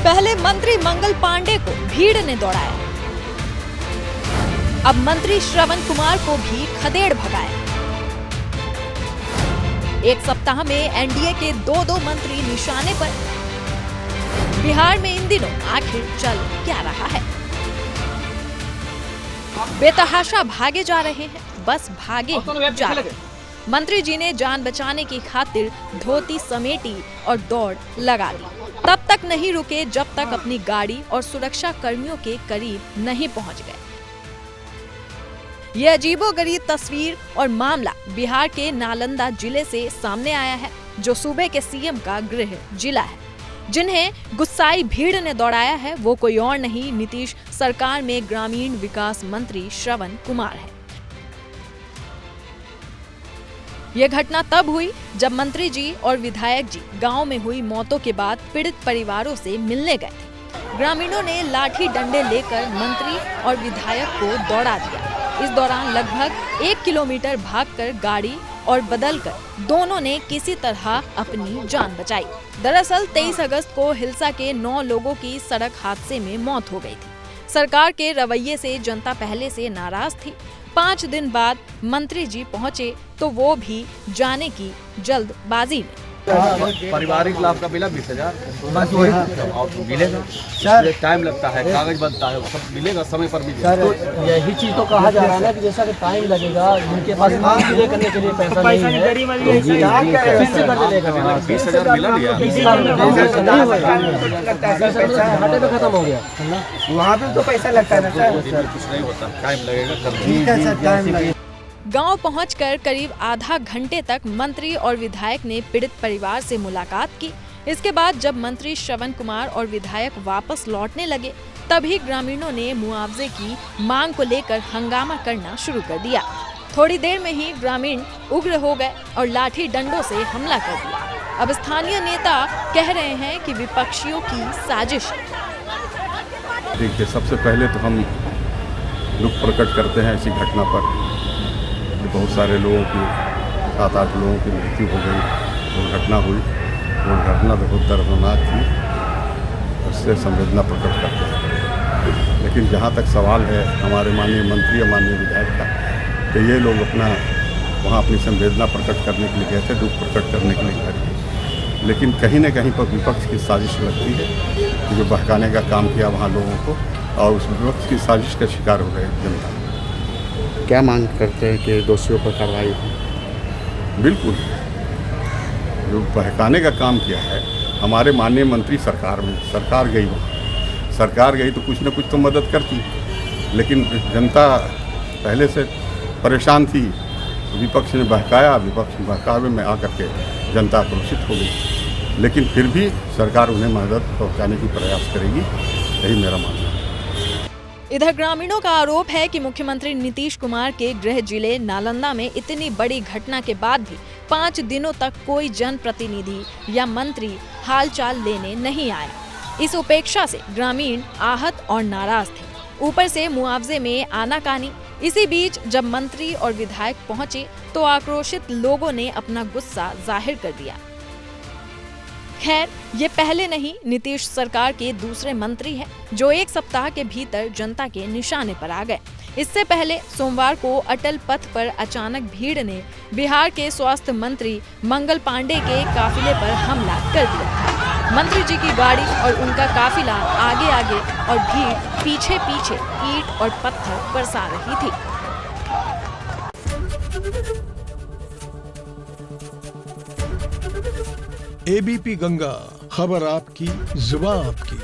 पहले मंत्री मंगल पांडे को भीड़ ने दौड़ाया, अब मंत्री श्रवण कुमार को भी खदेड़ भगाया। एक सप्ताह में एनडीए के दो मंत्री निशाने पर। बिहार में इन दिनों आखिर चल क्या रहा है? बेतहाशा भागे जा रहे हैं, बस भागे जा रहे हैं। मंत्री जी ने जान बचाने की खातिर धोती समेटी और दौड़ लगा दी। तब तक नहीं रुके जब तक अपनी गाड़ी और सुरक्षा कर्मियों के करीब नहीं पहुंच गए। यह अजीबोगरीब तस्वीर और मामला बिहार के नालंदा जिले से सामने आया है, जो सूबे के सीएम का गृह जिला है। जिन्हें गुस्साई भीड़ ने दौड़ाया है वो कोई और नहीं, नीतीश सरकार में ग्रामीण विकास मंत्री श्रवण कुमार है। यह घटना तब हुई जब मंत्री जी और विधायक जी गांव में हुई मौतों के बाद पीड़ित परिवारों से मिलने गए थे। ग्रामीणों ने लाठी डंडे लेकर मंत्री और विधायक को दौड़ा दिया। इस दौरान लगभग 1 किलोमीटर भागकर गाड़ी और बदलकर दोनों ने किसी तरह अपनी जान बचाई। दरअसल 23 अगस्त को हिलसा के 9 लोगों की सड़क हादसे में मौत हो गई थी। सरकार के रवैये से जनता पहले से नाराज थी। 5 दिन बाद मंत्री जी पहुंचे तो वो भी जाने की जल्दबाजी में। पारिवारिक लाभ का मिला 20,000, बस वही मिलेगा। सर टाइम लगता है, कागज बनता है, सब मिलेगा समय पर मिलेगा। तो यही चीज तो कहा जा रहा है ना कि जैसा कि टाइम लगेगा, जिनके पास काम पूरे करने के लिए पैसा नहीं है, 20,000 मिला लिया, हाटे पे खत्म हो गया। वहाँ पे तो पैसा लगता है ना सर, कुछ नहीं होता, टाइम लगेगा। गांव पहुंचकर करीब आधा घंटे तक मंत्री और विधायक ने पीड़ित परिवार से मुलाकात की। इसके बाद जब मंत्री श्रवण कुमार और विधायक वापस लौटने लगे, तभी ग्रामीणों ने मुआवजे की मांग को लेकर हंगामा करना शुरू कर दिया। थोड़ी देर में ही ग्रामीण उग्र हो गए और लाठी डंडों से हमला कर दिया। अब स्थानीय नेता कह रहे हैं कि विपक्षियों की साजिश। देखिए, सबसे पहले तो हम दुख प्रकट करते हैं ऐसी घटना पर। बहुत सारे लोगों की 7-8 लोगों की मृत्यु हो गई, दुर्घटना हुई। दुर्घटना बहुत दर्दनाक थी, उससे संवेदना प्रकट करते हैं। लेकिन जहाँ तक सवाल है हमारे माननीय मंत्री और माननीय विधायक का, तो ये लोग वहाँ अपनी संवेदना प्रकट करने के लिए गए थे, दुख प्रकट करने के लिए गए थे। लेकिन कहीं न कहीं पर विपक्ष की साजिश लगती है कि जो बहकाने का काम किया वहाँ लोगों को, और उस विपक्ष की साजिश का शिकार हो गए जनता। क्या मांग करते हैं कि दोषियों पर कार्रवाई हो? बिल्कुल, जो बहकाने का काम किया है हमारे माननीय मंत्री सरकार गई, वहाँ सरकार गई तो कुछ न कुछ तो मदद करती, लेकिन जनता पहले से परेशान थी। विपक्ष ने बहकाया, विपक्ष बहकावे में आकर के जनता आक्रोशित हो गई। लेकिन फिर भी सरकार उन्हें मदद पहुँचाने की प्रयास करेगी, यही मेरा मानना है। इधर ग्रामीणों का आरोप है कि मुख्यमंत्री नीतीश कुमार के गृह जिले नालंदा में इतनी बड़ी घटना के बाद भी 5 दिनों तक कोई जनप्रतिनिधि या मंत्री हालचाल लेने नहीं आया। इस उपेक्षा से ग्रामीण आहत और नाराज थे। ऊपर से मुआवजे में आनाकानी। इसी बीच जब मंत्री और विधायक पहुंचे तो आक्रोशित लोगों ने अपना गुस्सा जाहिर कर दिया। खैर, ये पहले नहीं, नीतीश सरकार के दूसरे मंत्री हैं जो 1 सप्ताह के भीतर जनता के निशाने पर आ गए। इससे पहले सोमवार को अटल पथ पर अचानक भीड़ ने बिहार के स्वास्थ्य मंत्री मंगल पांडे के काफिले पर हमला कर दिया। मंत्री जी की गाड़ी और उनका काफिला आगे आगे और भीड़ पीछे पीछे ईंट और पत्थर बरसा रही थी। एबीपी गंगा, खबर आपकी, जुबान आपकी।